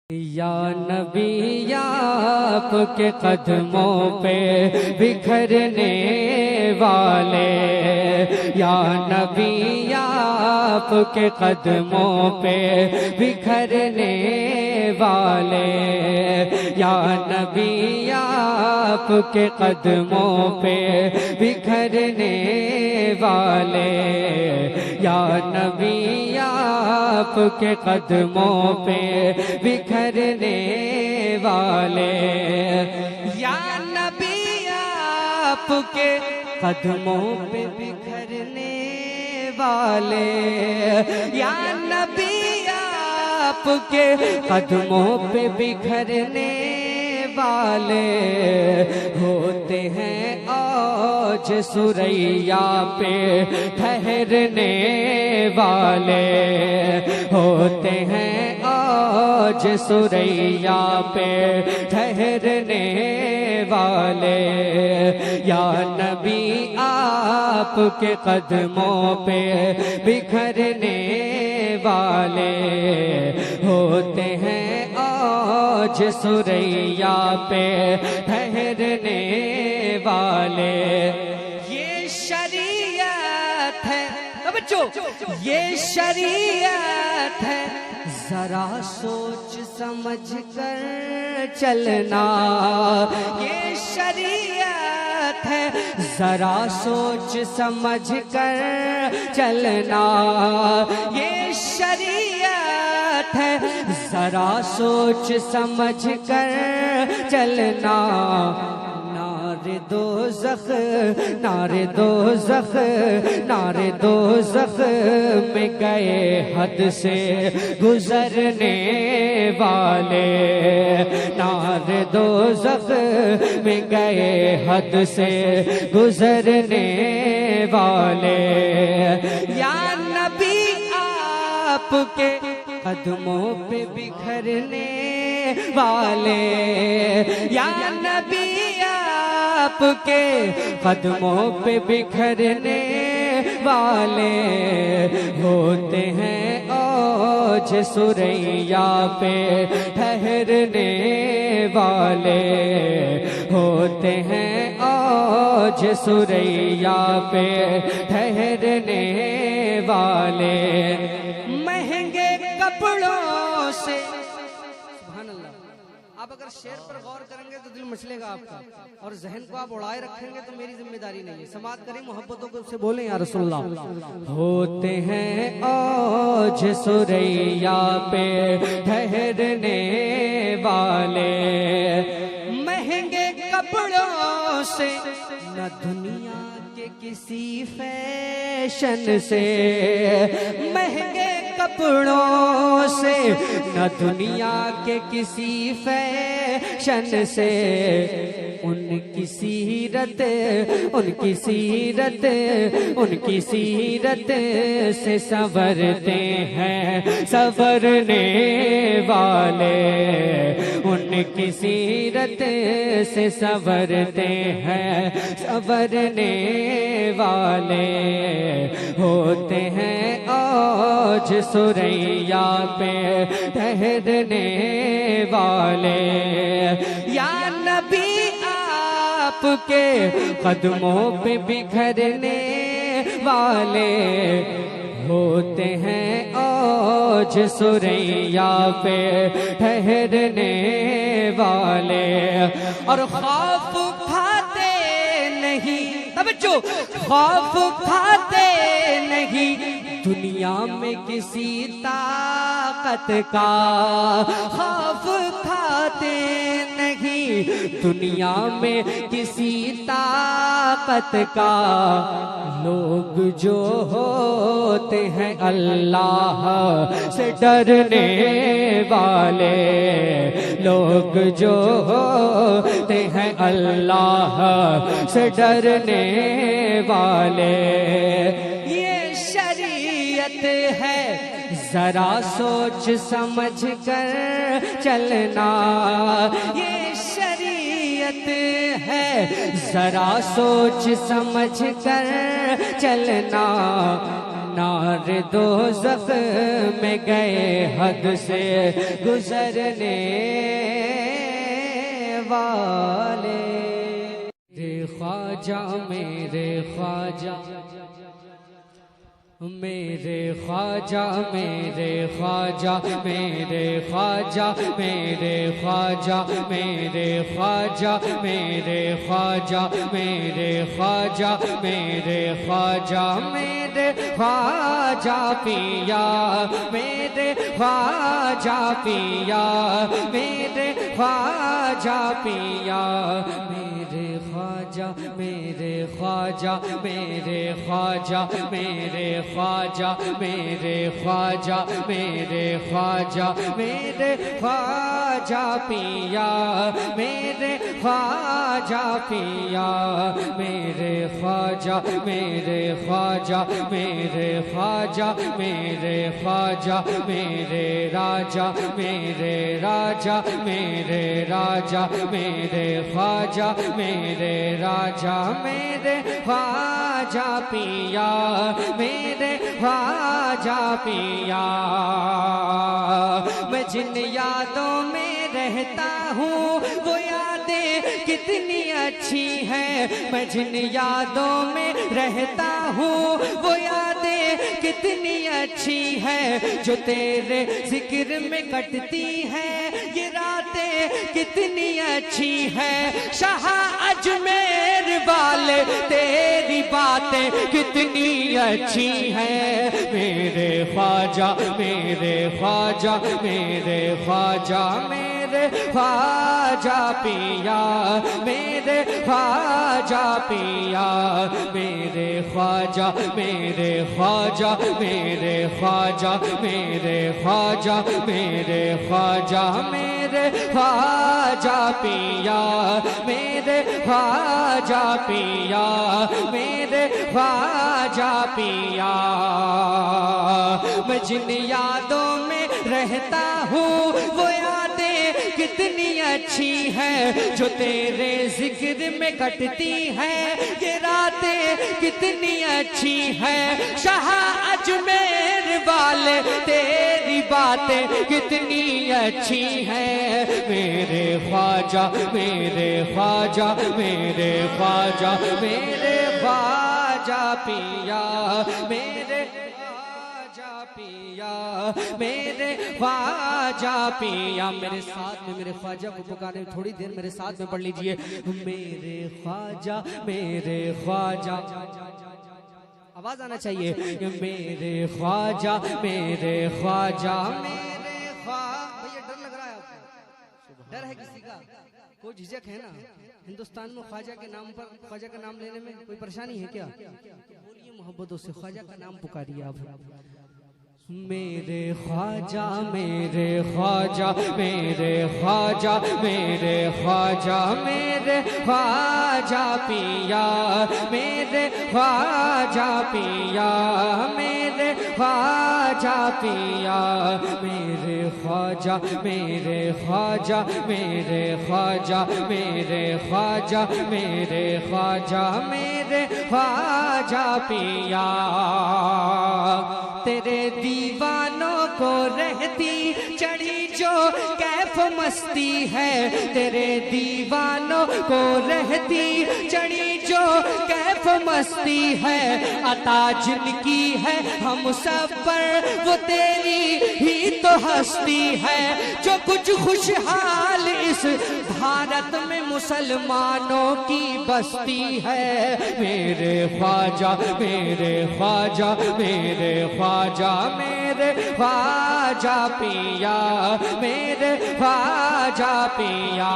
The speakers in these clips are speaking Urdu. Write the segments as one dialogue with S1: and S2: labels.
S1: یا نبی یا آپ کے قدموں پہ بکھرنے والے، یا نبی یا آپ کے قدموں پہ بکھرنے والے، یا نبی یا آپ کے قدموں پہ بکھرنے والے، یا نبی یا آپ کے قدموں پہ بکھرنے والے، یا نبی آپ کے قدموں پہ بکھرنے والے، یا نبی آپ کے قدموں پہ بکھرنے والے، ہوتے ہیں اوج ثریا پہ ٹھہرنے والے، ہوتے ہیں اوج ثریا پہ ٹھہرنے والے، یا نبی آپ کے قدموں پہ بکھرنے والے، ہوتے ہیں اوج ثریا پہ ٹھہرنے والے۔ یہ شریعت ہے بچوں، یہ شریعت ہے، ذرا سوچ سمجھ کر چلنا، یہ شریعت ہے، ذرا سوچ سمجھ کر چلنا، یہ شریعت ہے، ذرا سوچ سمجھ کر چلنا، نعرے دوزخ، نعرے دوزخ، نعرے دوزخ میں گئے حد سے گزرنے والے، نعرے دوزخ میں گئے حد سے گزرنے والے، یا نبی آپ کے قدموں پہ بکھرنے والے، یا نبی آپ کے قدموں پہ بکھرنے والے، ہوتے ہیں اوج ثریا پہ ٹھہرنے والے، ہوتے ہیں اوج ثریا پہ ٹھہرنے والے، مہنگے کپڑوں سے، سبحان اللہ، آپ اگر شعر پر غور کریں گے تو دل مچلے گا آپ کا، اور ذہن کو آپ اڑائے رکھیں گے تو میری ذمہ داری نہیں ہے، سماعت کریں محبتوں کو سے بولیں یا رسول اللہ۔ ہوتے ہیں اوج ثریا پہ ٹھہرنے والے، مہنگے کپڑوں سے، نہ دنیا کے کسی فیشن سے، مہنگے کپڑوں سے، نہ دنیا کے کسی فیشن سے، ان کی سیرت، ان کی سیرت، ان کی سیرت سے سنورتے ہیں سنورنے والے، ان کی سیرت سے سنورتے ہیں سنورنے والے، ہوتے ہیں اوج ثریا پہ ٹھہرنے والے، یا نبی آپ کے قدموں پہ بکھرنے والے، ہوتے ہیں اوج ثریا پہ ٹھہرنے والے، اور خوف کھاتے نہیں، توجہ، خوف کھاتے نہیں دنیا میں کسی طاقت کا، خوف کھاتے نہیں دنیا میں کسی طاقت کا، لوگ جو ہوتے ہیں اللہ سے ڈرنے والے، لوگ جو ہوتے ہیں اللہ سے ڈرنے والے، یہ شریعت ہے، ذرا سوچ سمجھ کر چلنا، یہ شریعت ہے، ذرا سوچ سمجھ کر چلنا، نار دوزخ میں گئے حد سے گزرنے والے، میرے خواجہ میرے خواجہ میرے خواجہ میرے خواجہ میرے خواجہ میرے خواجہ میرے خواجہ میرے خواجہ میرے خواجہ میرے خواجہ میرے خواجہ پیا میرے خواجہ پیا میرے خواجہ پیا میرے خواجہ میرے خواجہ میرے خواجہ میرے خواجہ میرے خواجہ میرے خواجہ میرے خواجہ پیا میرے خواجہ پیا میرے خواجہ میرے خواجہ میرے خواجہ میرے خواجہ میرے راجا میرے راجا میرے راجا میرے خواجہ میرے راجا میرے خواجہ پیا میرے خواجہ پیا میں جن یادوں میں رہتا ہوں وہ یادیں کتنی اچھی ہیں، میں جن یادوں میں رہتا ہوں وہ یادیں کتنی اچھی ہیں، جو تیرے ذکر میں کٹتی ہیں یہ راتیں کتنی اچھی ہیں، شاہ اجمیر والے تیری باتیں کتنی اچھی ہیں، میرے خواجہ میرے خواجہ میرے خواجہ میرے خواجہ پیا میرے خواجہ پیا میرے خواجہ میرے خواجہ میرے خواجہ میرے خواجہ میرے خواجہ میرے خواجہ پیا میرے خواجہ پیا میرے خواجہ پیا میں جن یادوں میں رہتا ہوں وہ یادیں کتنی اچھی ہیں، جو تیرے ذکر میں کٹتی ہیں یہ راتیں کتنی اچھی ہیں، شاہ اجمیر والے تیری باتیں کتنی اچھی ہیں، میرے خواجہ میرے خواجہ میرے خواجہ میرے خواجہ پیا میرے خواجہ پیا میرے خواجہ پیا میرے ساتھ میں میرے خواجہ کو پکارے تھوڑی دیر میرے ساتھ میں پڑھ لیجئے، میرے خواجہ میرے خواجہ، آواز آنا چاہیے، میرے خواجہ میرے خواجہ میرے خواجہ، بھئی ڈر لگ رہا ہے آپ کو؟ ڈر ہے کسی کا؟ کوئی جھجک ہے نا؟ ہندوستان میں خواجہ کے نام پر خواجہ کا نام لینے میں کوئی پریشانی ہے کیا؟ بولیے محبتوں سے خواجہ کا نام پکاریے آپ، میرے خواجہ میرے خواجہ میرے خواجہ میرے خواجہ میرے خواجہ پیا میرے خواجہ پیا میرے خواجہ پیا میرے خواجہ میرے خواجہ میرے خواجہ میرے خواجہ میرے خواجہ میرے خواجہ پیا تیرے دیوانوں کو رہتی چڑھی جو کیف مستی ہے، تیرے دیوانوں کو رہتی چڑھی جو کیف مستی ہے، عطا جن کی ہے ہم سب پر وہ تیری ہی تو ہستی ہے، جو کچھ خوشحال اس بھارت میں مسلمانوں کی بستی ہے، میرے خواجہ میرے خواجہ میرے خواجہ میرے خواجہ پیا میرے خواجہ پیا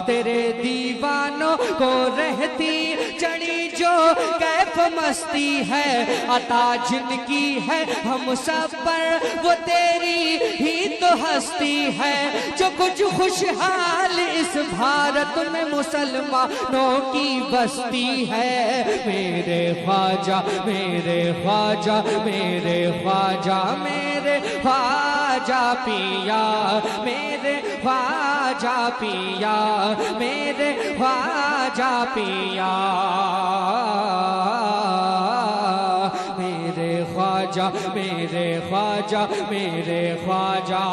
S1: تیرے دیوانوں کو رہتی چڑھی جو کیف مستی ہے، عطا جن کی ہے ہم سب پر وہ تیری ہی تو ہستی ہے، جو کچھ خوشحال اس بھارت میں مسلمانوں کی بستی ہے، میرے خواجہ میرے خواجہ میرے خواجہ میرے خواجہ پیا میرے خواجہ پیا میرے خواجہ پیا خواجہ میرے خواجہ میرے خواجہ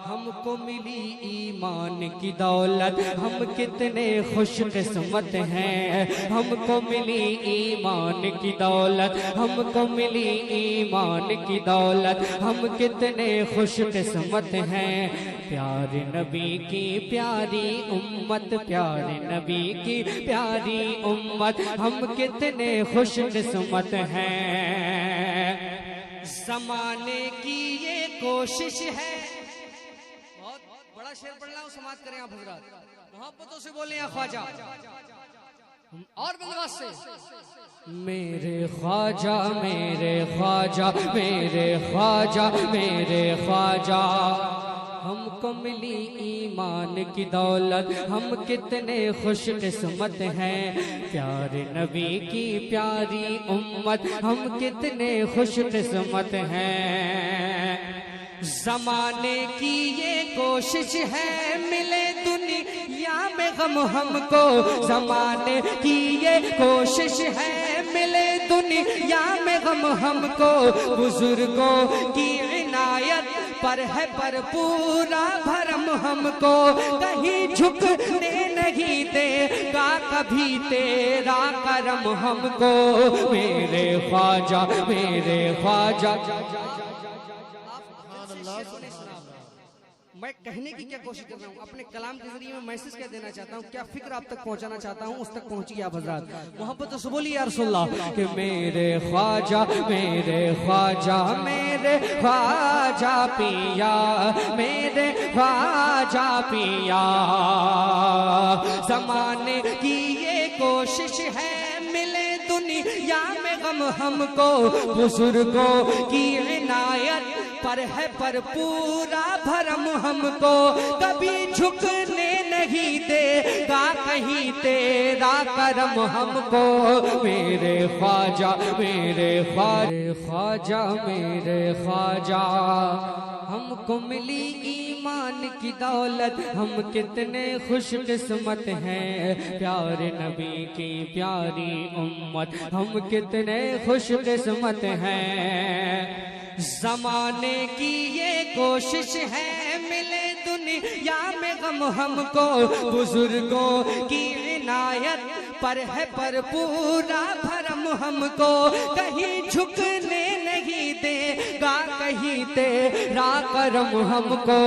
S1: ہم کو ملی ایمان کی دولت ہم کتنے خوش قسمت ہیں ہم کو ملی ایمان کی دولت ہم کو ملی ایمان کی دولت ہم کتنے خوش قسمت ہیں پیارے نبی کی پیاری امت پیارے نبی کی پیاری امت ہم کتنے خوش قسمت ہیں زمانے کی یہ کوشش ہے بڑا شعر پڑھ رہا ہوں سماعت کریں آپ حضرات محبتوں سے بولیں یا خواجہ اور بلواس سے میرے خواجہ میرے خواجہ میرے خواجہ میرے خواجہ ہم کو ملی ایمان کی دولت ہم کتنے خوش قسمت ہیں پیارے نبی کی پیاری امت ہم کتنے خوش قسمت ہیں زمانے کی یہ کوشش ہے ملے دنیا میں غم ہم کو زمانے کی یہ کوشش ہے ملے دنیا میں غم ہم کو بزرگوں کی عنایت پر ہے پر پورا بھرم ہم کو کہیں جھکنے نہیں دے گا کبھی تیرا کرم ہم کو میرے خواجہ میرے خواجہ میں کہنے کی کیا کوشش کر رہا ہوں اپنے کلام کے ذریعے میں میسج کیا دینا چاہتا ہوں کیا فکر آپ تک پہنچانا چاہتا ہوں اس تک پہنچیے آپ حضرات محبت سے بولیے یا رسول اللہ کہ میرے خواجہ میرے خواجہ میرے خواجہ پیا میرے خواجہ پیا زمانے کی یہ کوشش ہے ملے دنیا میں غم ہم کو بزرگوں کی عنایت پر ہے پر پورا بھرم ہم کو کبھی جھکنے نہیں دے گا کہیں تیرا کرم ہم کو میرے خواجہ میرے خواجہ میرے خواجہ ہم کو ملی ایمان کی دولت ہم کتنے خوش قسمت ہیں پیارے نبی کی پیاری امت ہم کتنے خوش قسمت ہیں زمانے کی یہ کوشش ہے ملے دنیا میں غم ہم کو بزرگوں کی عنایت پر ہے پر پورا بھرم ہم کو کہیں جھکنے نہیں دے گا کہیں تیرا کرم ہم کو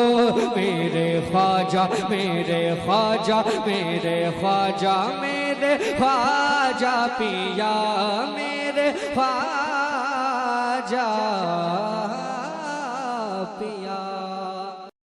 S1: میرے خواجہ میرے خواجہ میرے خواجہ میرے خواجہ پیا میرے خواجہ